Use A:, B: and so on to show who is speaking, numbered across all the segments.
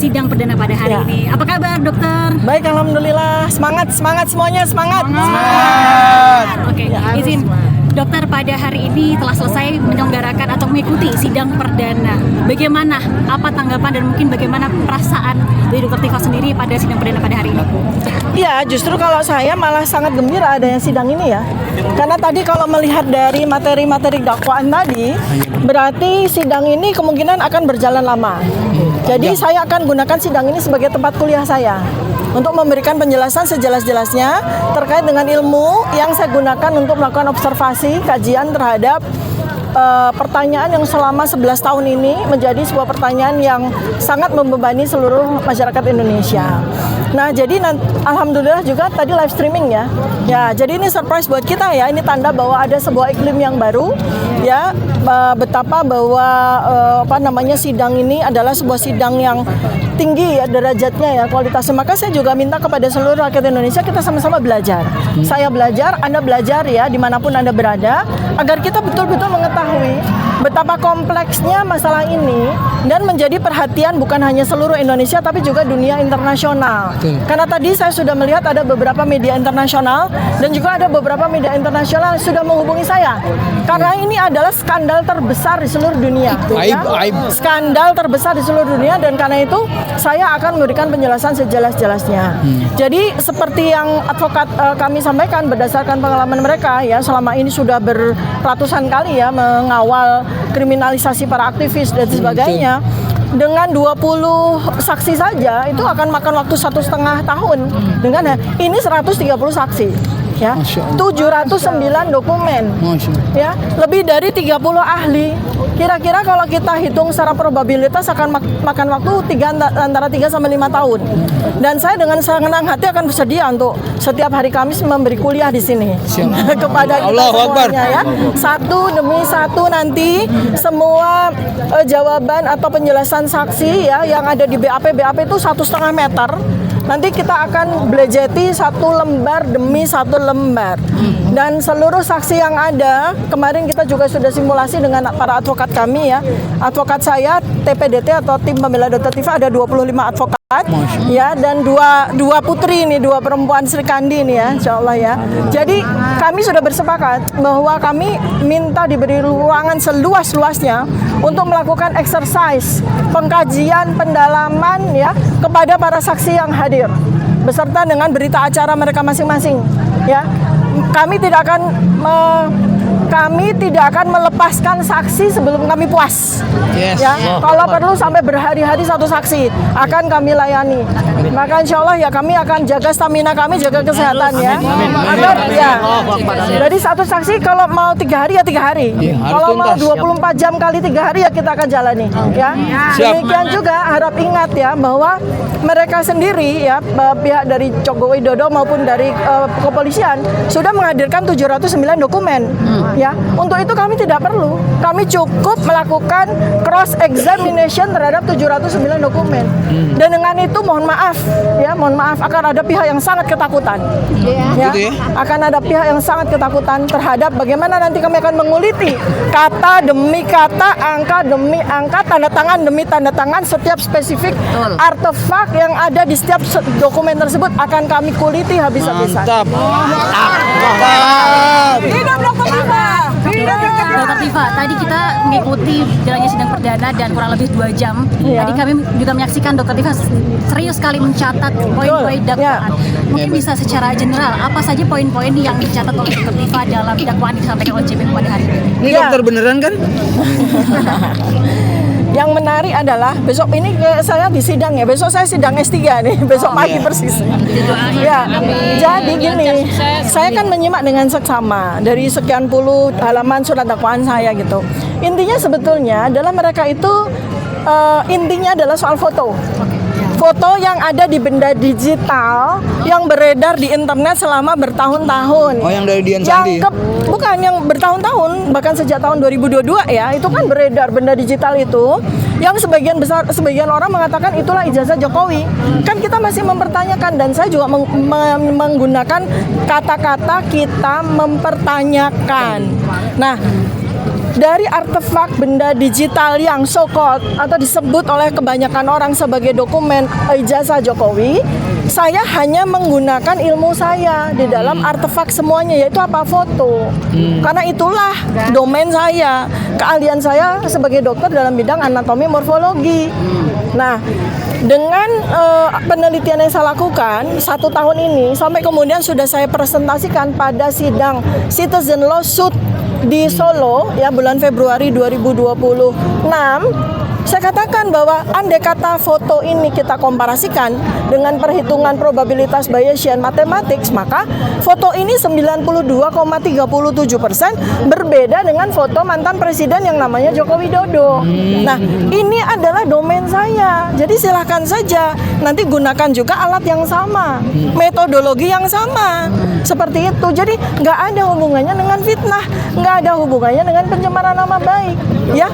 A: sidang perdana pada hari ini. Apa kabar, dokter?
B: Baik, alhamdulillah. Semangat semuanya, semangat.
A: Oke, izin. Dokter, pada hari ini telah selesai menyelenggarakan atau mengikuti sidang perdana. Bagaimana? Apa tanggapan dan mungkin bagaimana perasaan dari Dokter Tifa sendiri pada sidang perdana pada hari ini?
B: Iya, justru kalau saya malah sangat gembira adanya sidang ini ya. Karena tadi kalau melihat dari materi-materi dakwaan tadi, berarti sidang ini kemungkinan akan berjalan lama. Jadi saya akan gunakan sidang ini sebagai tempat kuliah saya untuk memberikan penjelasan sejelas-jelasnya terkait dengan ilmu yang saya gunakan untuk melakukan observasi, kajian terhadap pertanyaan yang selama 11 tahun ini menjadi sebuah pertanyaan yang sangat membebani seluruh masyarakat Indonesia. Nah, jadi alhamdulillah juga tadi live streaming ya. Ya, jadi ini surprise buat kita ya. Ini tanda bahwa ada sebuah iklim yang baru ya. Betapa bahwa sidang ini adalah sebuah sidang yang tinggi ya derajatnya ya, kualitasnya. Maka saya juga minta kepada seluruh rakyat Indonesia kita sama-sama belajar. Saya belajar, Anda belajar ya dimanapun Anda berada, agar kita betul-betul mengetahui betapa kompleksnya masalah ini dan menjadi perhatian bukan hanya seluruh Indonesia tapi juga dunia internasional. Karena tadi saya sudah melihat ada beberapa media internasional dan juga ada beberapa media internasional yang sudah menghubungi saya. Karena ini adalah skandal terbesar di seluruh dunia. Skandal terbesar di seluruh dunia, dan karena itu saya akan memberikan penjelasan sejelas-jelasnya. Jadi seperti yang advokat kami sampaikan berdasarkan pengalaman mereka ya, selama ini sudah beratusan kali ya mengawal kriminalisasi para aktivis dan sebagainya. Dengan 20 saksi saja itu akan makan waktu 1,5 tahun. Dengan ini 130 saksi. Ya, 709 dokumen, ya, lebih dari 30 ahli. Kira-kira kalau kita hitung secara probabilitas akan makan waktu antara 3 sampai 5 tahun. Dan saya dengan senang hati akan bersedia untuk setiap hari Kamis memberi kuliah di sini kepada kita semuanya ya. Satu demi satu nanti semua jawaban atau penjelasan saksi ya yang ada di BAP itu 1,5 meter. Nanti kita akan belajeti satu lembar demi satu lembar. Dan seluruh saksi yang ada, kemarin kita juga sudah simulasi dengan para advokat kami ya. Advokat saya, TPDT atau Tim Pembela Dokter Tifa ada 25 advokat. Ya, dan dua putri ini, 2 perempuan Sri Kandi ini ya, insya Allah ya. Jadi kami sudah bersepakat bahwa kami minta diberi ruangan seluas-luasnya untuk melakukan exercise, pengkajian, pendalaman ya kepada para saksi yang hadir, beserta dengan berita acara mereka masing-masing. Ya, kami tidak akan melepaskan saksi sebelum kami puas. Ya, kalau perlu sampai berhari-hari satu saksi akan kami layani. Maka insya Allah ya kami akan jaga stamina kami, jaga kesehatan ya. Agar ya. Jadi satu saksi kalau mau 3 hari ya 3 hari. Kalau mau 24 jam kali 3 hari ya kita akan jalani. Ya. Demikian juga harap ingat ya bahwa mereka sendiri ya pihak dari Joko Widodo maupun dari kepolisian sudah menghadirkan 709 dokumen. Ya, untuk itu kami tidak perlu. Kami cukup melakukan cross examination terhadap 709 dokumen. Dan dengan itu mohon maaf akan ada pihak yang sangat ketakutan. Ya, akan ada pihak yang sangat ketakutan terhadap bagaimana nanti kami akan menguliti kata demi kata, angka demi angka, tanda tangan demi tanda tangan, setiap spesifik artefak yang ada di setiap dokumen tersebut akan kami kuliti habis-habisan.
C: Mantap.
B: Hidup Dokter Tifa.
A: Dokter Tifa, tadi kita mengikuti jalannya sidang perdana dan kurang lebih 2 jam. Tadi kami juga menyaksikan Dokter Tifa serius sekali mencatat poin-poin dakwaan. Mungkin bisa secara general, apa saja poin-poin yang dicatat oleh Dokter Tifa dalam dakwaan yang disampaikan oleh JP pada hari ini?
C: Ini dokter beneran kan?
B: Yang menarik adalah besok ini saya di sidang ya. Besok saya sidang S3 nih, besok pagi persis. Ya. Jadi gini, saya kan menyimak dengan seksama dari sekian puluh halaman surat dakwaan saya gitu. Intinya sebetulnya adalah mereka itu intinya adalah soal foto. Foto yang ada di benda digital yang beredar di internet selama bertahun-tahun.
C: Oh, yang dari Dian Sandi?
B: Bukan, yang bertahun-tahun, bahkan sejak tahun 2022 ya, itu kan beredar benda digital itu. Yang sebagian orang mengatakan itulah ijazah Jokowi. Kan kita masih mempertanyakan, dan saya juga menggunakan kata-kata kita mempertanyakan. Nah, dari artefak benda digital yang so-called atau disebut oleh kebanyakan orang sebagai dokumen ijazah Jokowi, saya hanya menggunakan ilmu saya di dalam artefak semuanya, yaitu apa? Foto. Karena itulah domain saya, keahlian saya sebagai dokter dalam bidang anatomi morfologi. Nah, dengan penelitian yang saya lakukan 1 tahun ini sampai kemudian sudah saya presentasikan pada sidang Citizen Lawsuit di Solo ya bulan Februari 2026, saya katakan bahwa andai kata foto ini kita komparasikan dengan perhitungan probabilitas Bayesian mathematics, maka foto ini 92,37% berbeda dengan foto mantan presiden yang namanya Joko Widodo. Nah, ini adalah domain saya. Jadi silahkan saja nanti gunakan juga alat yang sama, metodologi yang sama. Seperti itu. Jadi nggak ada hubungannya dengan fitnah, nggak ada hubungannya dengan pencemaran nama baik. Ya,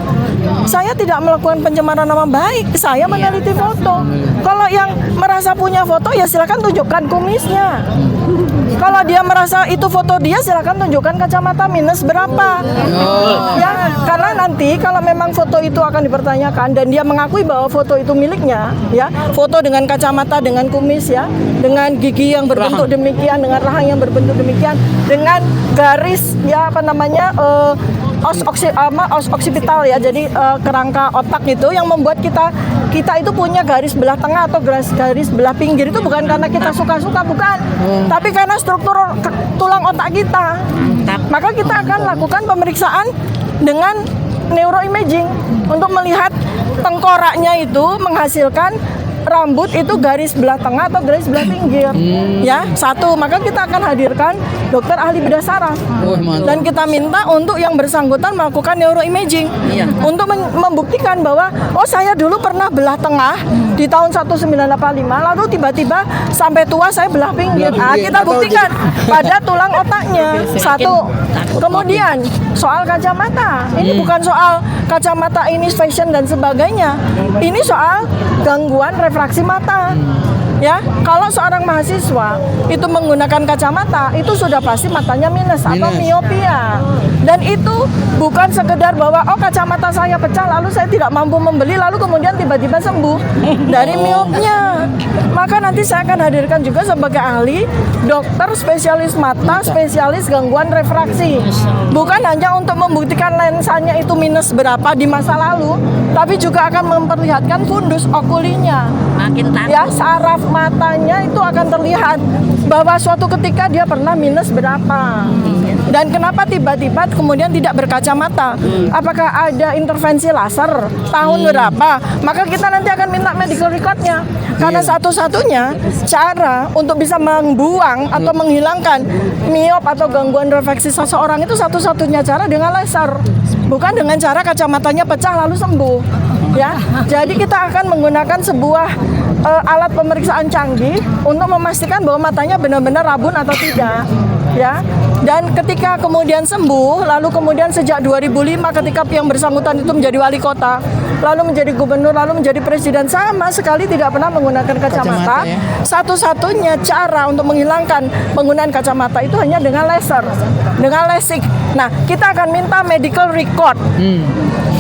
B: saya tidak melakukan pencemaran nama baik, saya meneliti foto. Kalau yang merasa punya foto ya silakan tunjukkan kumisnya. Kalau dia merasa itu foto dia, silakan tunjukkan kacamata minus berapa. Ya, karena nanti kalau memang foto itu akan dipertanyakan dan dia mengakui bahwa foto itu miliknya, ya, foto dengan kacamata, dengan kumis, ya, dengan gigi yang berbentuk demikian, dengan rahang yang berbentuk demikian, dengan garis, ya apa namanya, os occipital ya, jadi kerangka otak itu yang membuat kita itu punya garis belah tengah atau garis belah pinggir itu bukan karena kita suka-suka, bukan, tapi karena struktur tulang otak kita. Maka kita akan lakukan pemeriksaan dengan neuroimaging untuk melihat tengkoraknya itu menghasilkan rambut itu garis belah tengah atau garis belah pinggir. Ya, satu, maka kita akan hadirkan dokter ahli bedah saraf. Dan kita minta untuk yang bersangkutan melakukan neuroimaging untuk membuktikan bahwa oh saya dulu pernah belah tengah di tahun 1985, lalu tiba-tiba sampai tua saya belah pinggir. Nah, kita buktikan pada tulang otaknya. Satu. Kemudian soal kacamata. Ini bukan soal kacamata ini fashion dan sebagainya. Ini soal gangguan refraksi mata. Ya, kalau seorang mahasiswa itu menggunakan kacamata, itu sudah pasti matanya minus atau miopia. Dan itu bukan sekedar bahwa oh kacamata saya pecah lalu saya tidak mampu membeli lalu kemudian tiba-tiba sembuh dari miopnya. Maka nanti saya akan hadirkan juga sebagai ahli dokter spesialis mata, spesialis gangguan refraksi. Bukan hanya untuk membuktikan lensanya itu minus berapa di masa lalu, tapi juga akan memperlihatkan fundus okulinya. Ya, saraf matanya itu akan terlihat bahwa suatu ketika dia pernah minus berapa. Dan kenapa tiba-tiba kemudian tidak berkacamata? Apakah ada intervensi laser tahun berapa? Maka kita nanti akan minta medical recordnya. Karena satu-satunya cara untuk bisa membuang atau menghilangkan miop atau gangguan refraksi seseorang itu satu-satunya cara dengan laser. Bukan dengan cara kacamatanya pecah lalu sembuh. Ya, jadi kita akan menggunakan sebuah alat pemeriksaan canggih untuk memastikan bahwa matanya benar-benar rabun atau tidak. Ya, dan ketika kemudian sembuh, lalu kemudian sejak 2005 ketika yang bersangkutan itu menjadi wali kota, lalu menjadi gubernur, lalu menjadi presiden, sama sekali tidak pernah menggunakan kacamata. Satu-satunya cara untuk menghilangkan penggunaan kacamata itu hanya dengan laser, dengan LASIK. Nah, kita akan minta medical record.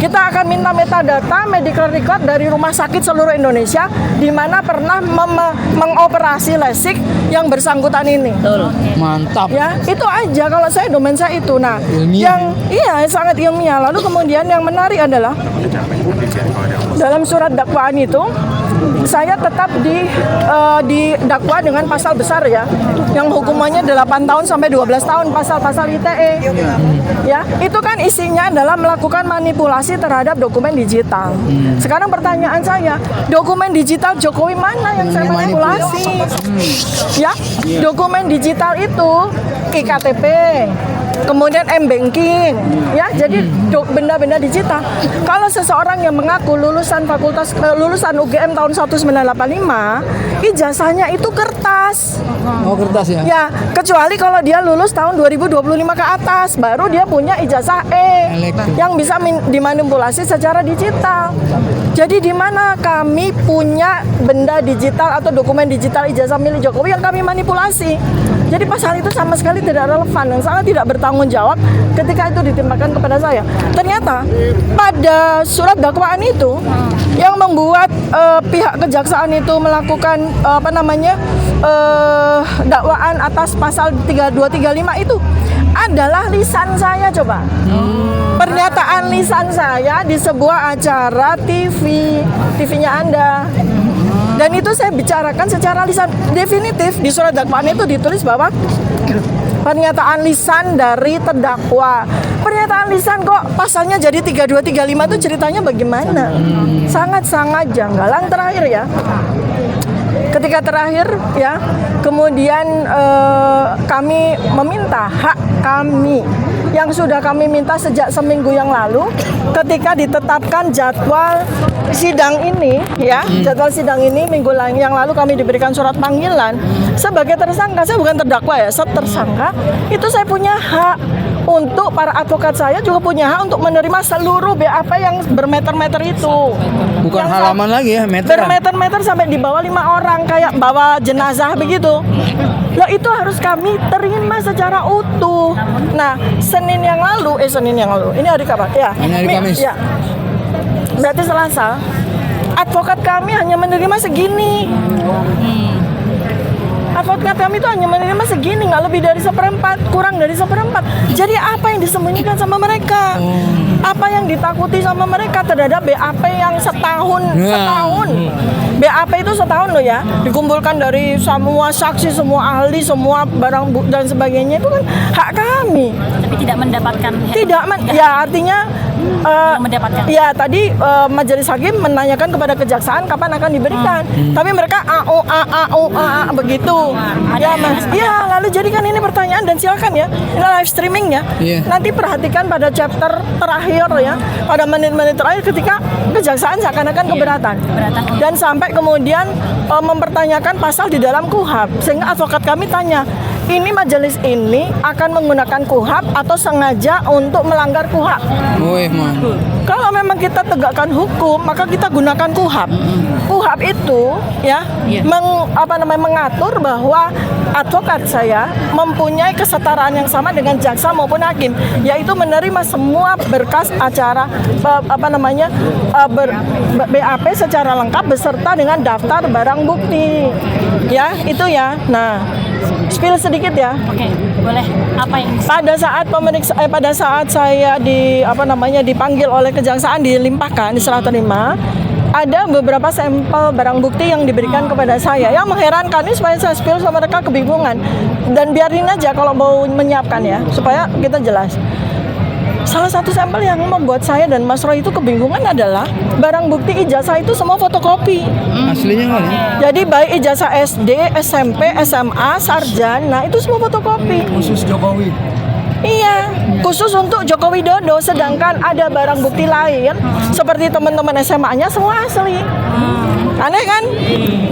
B: Kita akan minta metadata medical record dari rumah sakit seluruh Indonesia di mana pernah mengoperasi LASIK yang bersangkutan ini.
C: Mantap.
B: Ya, itu aja kalau saya domain saya itu. Nah,
C: ilmiah.
B: Sangat ilmiah. Lalu kemudian yang menarik adalah dalam surat dakwaan itu saya tetap didakwa dengan pasal besar ya, yang hukumannya 8 tahun sampai 12 tahun, pasal-pasal ITE. Ya, itu kan isinya adalah melakukan manipulasi terhadap dokumen digital. Sekarang pertanyaan saya, dokumen digital Jokowi mana yang saya manipulasi? Ya, dokumen digital itu iktp, kemudian m-banking, ya, jadi benda-benda digital. Kalau seseorang yang mengaku lulusan UGM tahun 1985, ijazahnya itu kertas.
C: Oh, kertas ya?
B: Ya, kecuali kalau dia lulus tahun 2025 ke atas, baru dia punya ijazah yang bisa dimanipulasi secara digital. Jadi di mana kami punya benda digital atau dokumen digital ijazah milik Jokowi yang kami manipulasi? Jadi pasal itu sama sekali tidak relevan dan sangat tidak bertanggung jawab ketika itu ditimpakan kepada saya. Ternyata pada surat dakwaan itu yang membuat pihak kejaksaan itu melakukan dakwaan atas pasal 3235 itu adalah lisan saya, coba. Pernyataan lisan saya di sebuah acara TV-nya Anda. Dan itu saya bicarakan secara lisan. Definitif di surat dakwaan itu ditulis bahwa pernyataan lisan dari terdakwa. Pernyataan lisan kok pasalnya jadi 3235 itu ceritanya bagaimana? Sangat-sangat janggal. Yang terakhir ya. Ketika terakhir ya, kemudian kami meminta hak kami yang sudah kami minta sejak seminggu yang lalu ketika ditetapkan jadwal sidang ini ya, jadwal sidang ini minggu yang lalu kami diberikan surat panggilan sebagai tersangka. Saya bukan terdakwa ya, tersangka. Itu saya punya hak untuk para advokat, saya juga punya hak untuk menerima seluruh BAP yang bermeter-meter itu.
C: Bukan
B: yang
C: halaman lagi ya, meteran.
B: Bermeter-meter sampai di bawah 5 orang kayak bawa jenazah begitu. Lah itu harus kami terima secara utuh. Nah, Senin yang lalu, ini hari kapan? Ya.
C: Ini hari Kamis.
B: Ya. Berarti Selasa. Advokat kami hanya menerima segini. Advokat kami itu hanya menerima segini, nggak lebih dari 1/4, kurang dari 1/4. Jadi apa yang disembunyikan sama mereka? Apa yang ditakuti sama mereka terhadap BAP yang setahun? BAP itu setahun loh ya, dikumpulkan dari semua saksi, semua ahli, semua barang bukti dan sebagainya, itu kan hak kami.
A: Tapi tidak mendapatkan.
B: Ya artinya
A: mendapatkan.
B: Ya tadi majelis hakim menanyakan kepada kejaksaan kapan akan diberikan. Tapi mereka begitu. Ya Mas. Ya lalu jadikan ini pertanyaan dan silakan ya. Ini live streaming ya. Nanti perhatikan pada chapter terakhir ya, pada menit-menit terakhir ketika kejaksaan seakan-akan keberatan. Dan sampai kemudian mempertanyakan pasal di dalam KUHAP, sehingga advokat kami tanya, ini majelis ini akan menggunakan KUHAP atau sengaja untuk melanggar KUHAP? Kalau memang kita tegakkan hukum, maka kita gunakan KUHAP. KUHAP itu ya mengatur bahwa advokat saya mempunyai kesetaraan yang sama dengan jaksa maupun hakim, yaitu menerima semua berkas acara BAP secara lengkap beserta dengan daftar barang bukti. Ya, itu ya. Nah, spill sedikit ya.
A: Oke, boleh. Apa yang
B: pada saat saya dipanggil oleh kejaksaan, dilimpahkan, diserah terima, ada beberapa sampel barang bukti yang diberikan kepada saya. Yang mengherankan ini supaya saya spill sama mereka kebingungan. Dan biarin aja kalau mau menyiapkan ya, supaya kita jelas. Salah satu sampel yang membuat saya dan Mas Roy itu kebingungan adalah barang bukti ijazah itu semua fotokopi.
C: Aslinya kali.
B: Jadi baik ijazah SD, SMP, SMA, sarjana itu semua fotokopi.
C: Khusus Jokowi.
B: Iya, khusus untuk Joko Widodo. Sedangkan ada barang bukti lain seperti teman-teman SMA-nya semua asli. Aneh kan?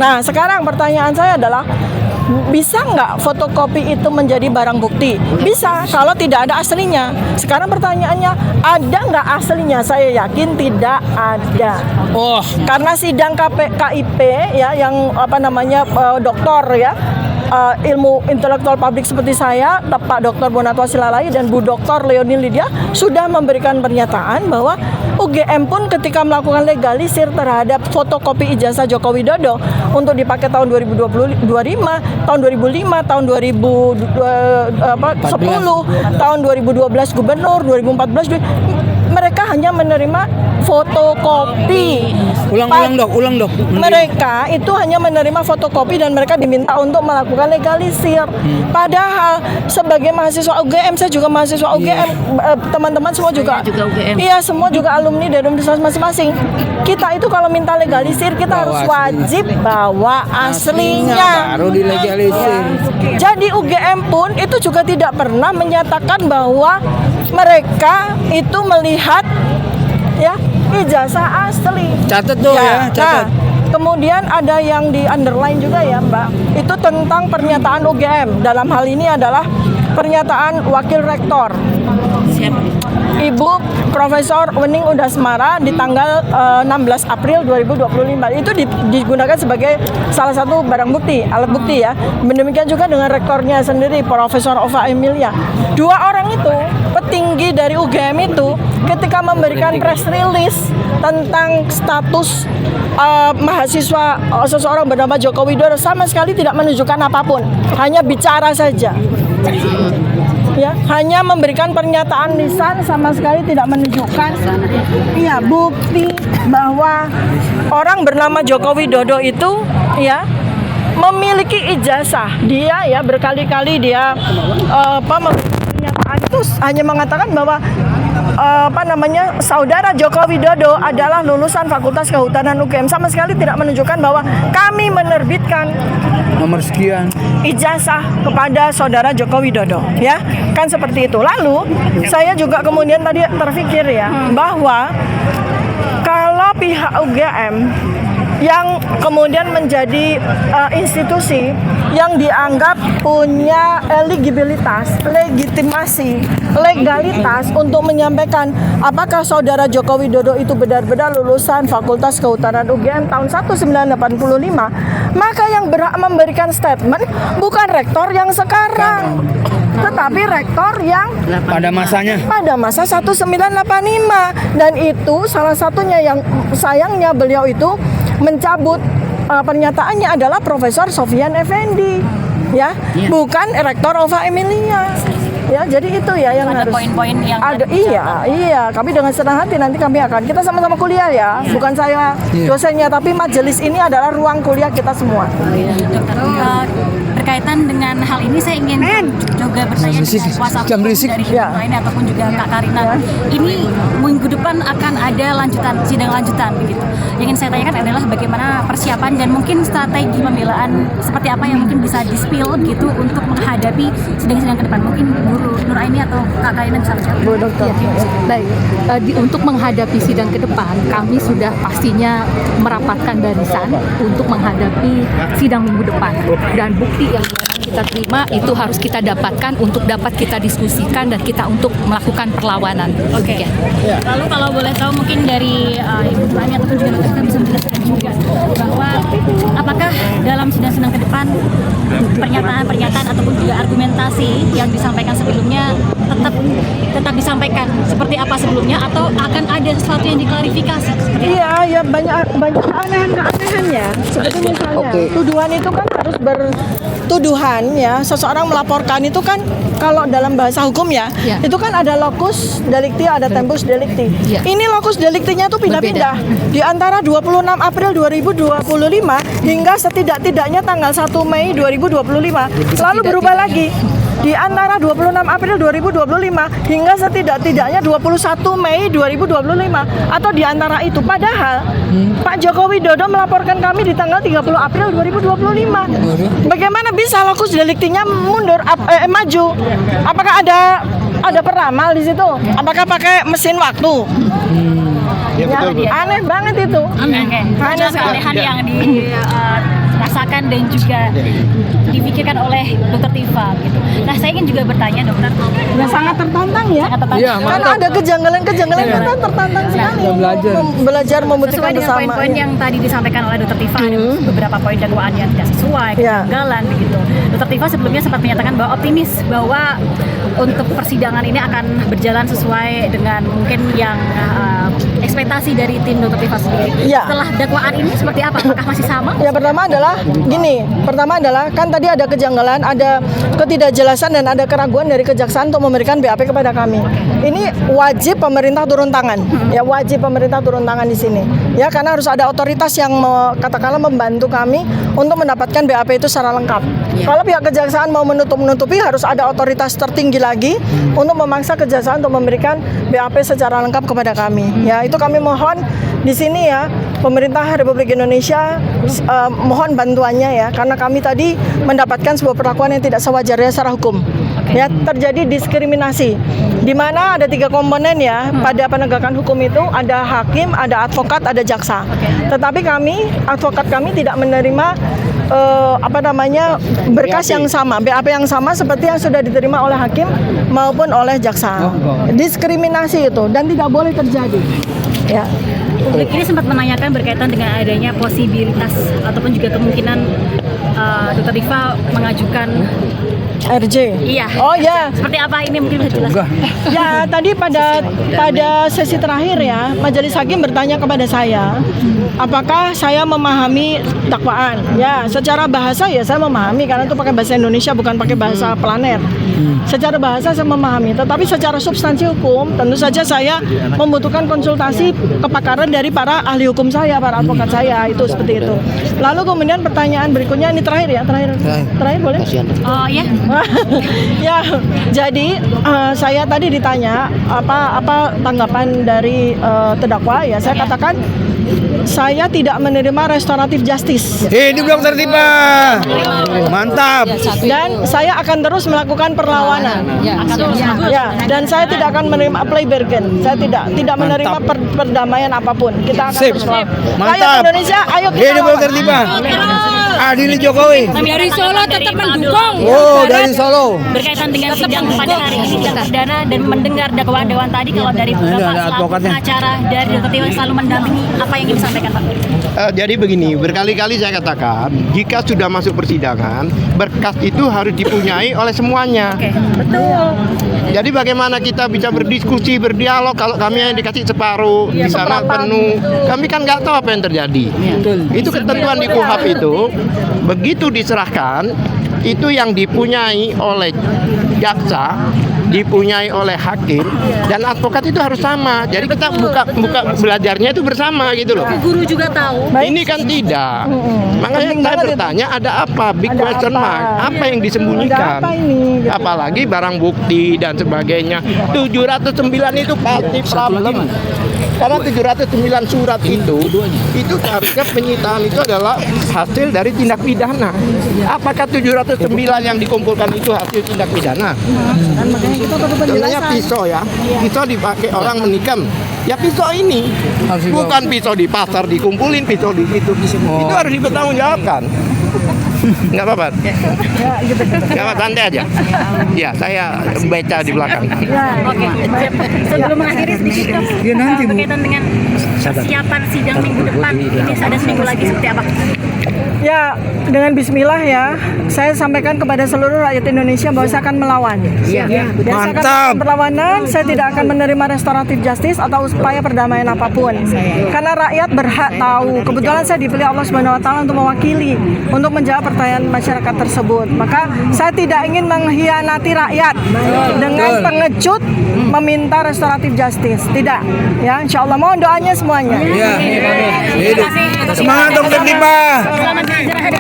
B: Nah, sekarang pertanyaan saya adalah, bisa nggak fotokopi itu menjadi barang bukti? Bisa, kalau tidak ada aslinya. Sekarang pertanyaannya, ada nggak aslinya? Saya yakin tidak ada. Karena sidang KIP ya, yang doktor ya, ilmu intelektual publik seperti saya, Pak Dr. Bonatwa Silalai dan Bu Dr. Leonie Lydia sudah memberikan pernyataan bahwa UGM pun ketika melakukan legalisir terhadap fotokopi ijazah Joko Widodo untuk dipakai tahun 2025, tahun 2005, tahun 2010, tahun 2012 gubernur, 2014 mereka hanya menerima fotokopi.
C: Ulang dok.
B: Mereka itu hanya menerima fotokopi dan mereka diminta untuk melakukan legalisir. Padahal sebagai mahasiswa UGM, saya juga mahasiswa UGM, teman-teman semua juga
A: UGM.
B: Iya, semua juga alumni dari universitas masing-masing. Kita itu kalau minta legalisir, kita harus wajib bawa aslinya.
C: Baru dilegalisir.
B: Jadi UGM pun itu juga tidak pernah menyatakan bahwa mereka itu melihat ya ijazah asli.
C: Catat tuh ya, catat.
B: Nah, kemudian ada yang di underline juga ya Mbak, itu tentang pernyataan UGM. Dalam hal ini adalah pernyataan wakil rektor.
A: Siapa?
B: Ibu Profesor Wening Udasmara di tanggal 16 April 2025. Itu digunakan sebagai salah satu barang bukti, alat bukti ya. Demikian juga dengan rektornya sendiri, Profesor Ova Emilia. Dua orang itu, petinggi dari UGM itu, ketika memberikan press release tentang status mahasiswa seseorang bernama Joko Widodo, sama sekali tidak menunjukkan apapun, hanya bicara saja. Ya, hanya memberikan pernyataan lisan, sama sekali tidak menunjukkan bukti bahwa orang bernama Joko Widodo itu ya memiliki ijazah. Dia ya berkali-kali dia memberikan pernyataan itu hanya mengatakan bahwa saudara Joko Widodo adalah lulusan Fakultas Kehutanan UGM, sama sekali tidak menunjukkan bahwa kami menerbitkan
C: Nomor sekian.
B: ijazah kepada saudara Joko Widodo, ya kan seperti itu. Lalu saya juga kemudian tadi terpikir ya bahwa kalau pihak UGM yang kemudian menjadi institusi yang dianggap punya eligibilitas, legitimasi, legalitas untuk menyampaikan apakah saudara Joko Widodo itu benar-benar lulusan Fakultas Kehutanan UGM tahun 1985, maka yang berhak memberikan statement bukan rektor yang sekarang, tetapi rektor yang
C: Pada masanya.
B: pada masa 1985. Dan itu salah satunya yang sayangnya beliau itu mencabut pernyataannya adalah Profesor Sofyan Effendi, ya, bukan Rektor Ova Emilia. Ya, jadi itu ya yang
A: Ada
B: harus
A: poin-poin yang
B: ada. Iya. Kami dengan senang hati nanti kita sama-sama kuliah ya. Bukan saya dosennya, tapi majelis ini adalah ruang kuliah kita semua.
A: Dokter, berkaitan dengan hal ini saya ingin juga bertanya dengan kuasa hukum dari Ibu ini ataupun juga Kak Karina. Ini minggu depan akan ada sidang lanjutan begitu. Yang ingin saya tanyakan adalah bagaimana persiapan dan mungkin strategi pembelaan seperti apa yang mungkin bisa di-spill gitu untuk menghadapi sidang-sidang ke depan. Mungkin Nur Aini atau Kak Karina bisa menjawab.
B: Bu Dokter.
D: Baik, untuk menghadapi sidang ke depan, kami sudah pastinya merapatkan barisan untuk menghadapi sidang minggu depan. Dan bukti yang kita terima itu harus kita dapatkan untuk dapat kita diskusikan dan kita untuk melakukan perlawanan.
A: Oke. Lalu kalau boleh tahu mungkin dari Ibu Aini ataupun juga Dokter bisa menjelaskan juga bahwa apakah dalam sidang-sidang ke depan pernyataan-pernyataan ataupun juga argumentasi yang disampaikan sebelumnya tetap disampaikan seperti apa sebelumnya atau akan ada sesuatu yang diklarifikasi?
B: Iya, banyak keanehan-keanehannya. Seperti misalnya tuduhan itu kan harus bertuduhan ya. Seseorang melaporkan itu kan kalau dalam bahasa hukum ya, itu kan ada locus delicti, ada tempus delicti. Ini locus delictinya tuh pindah-pindah. Di antara 26 April 2025 hingga setidak-tidaknya tanggal 1 Mei 2025. Lalu berubah lagi. Di antara 26 April 2025 hingga setidak-tidaknya 21 Mei 2025 atau di antara itu. Padahal Pak Joko Widodo melaporkan kami di tanggal 30 April 2025. Bagaimana bisa locus delictinya mundur maju? Apakah ada peramal di situ? Apakah pakai mesin waktu? Aneh banget itu.
A: Aneh sekali yang dirasakan dan juga dipikirkan oleh Dokter Tifa gitu. Nah, saya ingin juga bertanya Dokter.
B: Sangat tertantang ya. Karena
C: mantap.
B: ada kejanggalan-kejanggalan kita tertantang sekali. Belajar membuktikan
A: Sesuai dengan
B: bersama.
A: poin-poin yang tadi disampaikan oleh Dokter Tifa, ada beberapa poin dakwaan yang tidak sesuai, kejanggalan begitu. Dokter Tifa sebelumnya sempat menyatakan bahwa optimis bahwa untuk persidangan ini akan berjalan sesuai dengan mungkin yang ekspektasi dari tim Dokter Tifa sendiri. Setelah dakwaan ini seperti apa? Apakah masih sama?
B: Ya, pertama adalah kan tadi ada kejanggalan, ada ketidakjelasan dan ada keraguan dari kejaksaan untuk memberikan BAP kepada kami. Ini wajib pemerintah turun tangan. Ya, wajib pemerintah turun tangan di sini. Ya, karena harus ada otoritas yang katakanlah membantu kami untuk mendapatkan BAP itu secara lengkap. Kalau pihak kejaksaan mau menutupi harus ada otoritas tertinggi lagi untuk memaksa kejaksaan untuk memberikan BAP secara lengkap kepada kami. Ya, itu kami mohon di sini ya, pemerintah Republik Indonesia mohon bantuannya ya, karena kami tadi mendapatkan sebuah perlakuan yang tidak sewajarnya secara hukum. Ya, terjadi diskriminasi. Di mana ada 3 komponen ya pada penegakan hukum itu, ada hakim, ada advokat, ada jaksa. Tetapi advokat kami tidak menerima berkas yang sama, BAP yang sama seperti yang sudah diterima oleh hakim maupun oleh jaksa. Diskriminasi itu dan tidak boleh terjadi. Ya.
A: Publik ini sempat menanyakan berkaitan dengan adanya posibilitas ataupun juga kemungkinan Dr. Diva mengajukan
B: RJ.
A: Iya.
B: Oh ya.
A: Seperti apa ini mungkin bisa jelaskan?
B: Ya, tadi pada sesi terakhir ya, majelis hakim bertanya kepada saya, apakah saya memahami dakwaan? Ya, secara bahasa ya saya memahami karena itu pakai bahasa Indonesia bukan pakai bahasa planet. Secara bahasa saya memahami, tetapi secara substansi hukum tentu saja saya membutuhkan konsultasi kepakaran dari para ahli hukum saya, para advokat saya, itu seperti itu. Lalu kemudian pertanyaan berikutnya ini terakhir ya, terakhir boleh?
A: Oh ya.
B: Ya, jadi saya tadi ditanya apa tanggapan dari terdakwa ya, saya katakan saya tidak menerima restoratif justice
C: Hidup Dr. Diva. Mantap.
B: dan saya akan terus melakukan perlawanan. Ya, dan saya tidak akan menerima plea bargain. Saya tidak menerima perdamaian apapun. Kita akan
C: Sip.
B: terus melawan.
C: Mantap.
B: Rakyat Indonesia, ayo kita
C: Hidup
B: lawan.
C: Dr. Diva. Adili Jokowi.
A: Dari Solo tetap mendukung.
C: Oh, dari Solo.
A: Berkaitan dengan sidang pada hari ini sidang perdana dan mendengar dakwaan dewan tadi, kalau dari
C: Ada
A: Bapak selaku
C: advokatnya.
A: pengacara dari Dr. Diva yang selalu mendampingi, apa yang ingin disampaikan Pak?
E: Jadi begini, berkali-kali saya katakan, jika sudah masuk persidangan, berkas itu harus dipunyai oleh semuanya.
A: Oke, betul.
E: Jadi bagaimana kita bisa berdiskusi, berdialog kalau kami yang dikasih separuh, di sana penuh. Kami kan nggak tahu apa yang terjadi. Itu ketentuan di KUHP itu, begitu diserahkan, itu yang dipunyai oleh jaksa, dipunyai oleh hakim dan advokat itu harus sama. Jadi kita buka belajarnya itu bersama gitu loh.
A: Guru juga tahu.
E: Ini kan tidak. Makanya
B: Penting
E: saya
B: banget itu.
E: bertanya ada apa? Big
B: Ada
E: question
B: apa?
E: mark. Apa yang disembunyikan?
B: Ada apa ini? Gitu.
E: Apalagi barang bukti dan sebagainya. 709 itu pasti problem. Karena 709 surat itu seharusnya penyitaan itu adalah hasil dari tindak pidana. Apakah 709 yang dikumpulkan itu hasil tindak pidana?
B: Dan makanya kita perlu
E: Contohnya
B: penjelasan.
E: pisau ya, pisau dipakai orang menikam. Ya pisau ini, bukan pisau di pasar dikumpulin, pisau di situ. Itu harus dipertanggungjawabkan. Nggak apa-apa,
B: Ya, gitu.
E: nggak apa, santai aja. Ya, saya baca di belakang.
A: Oke, siap. Sebelum mengakhiri sedikit dong,
C: Ya, nanti, Bu.
A: berkaitan dengan persiapan sidang minggu depan, ini ada seminggu lagi seperti apa?
B: Ya, dengan bismillah ya, saya sampaikan kepada seluruh rakyat Indonesia bahwa saya akan melawan. Dan saya akan
C: Mantap.
B: melakukan perlawanan, saya tidak akan menerima restoratif justice atau upaya perdamaian apapun. Karena rakyat berhak tahu. Kebetulan saya dipilih Allah Subhanahu wa taala untuk mewakili, untuk menjawab pertanyaan masyarakat tersebut. Maka saya tidak ingin mengkhianati rakyat dengan pengecut meminta restoratif justice. Tidak. Ya, insya Allah mohon doanya semuanya.
C: Ya. Hidup. Semangat Dr. Diva.
A: Selamat beristirahat.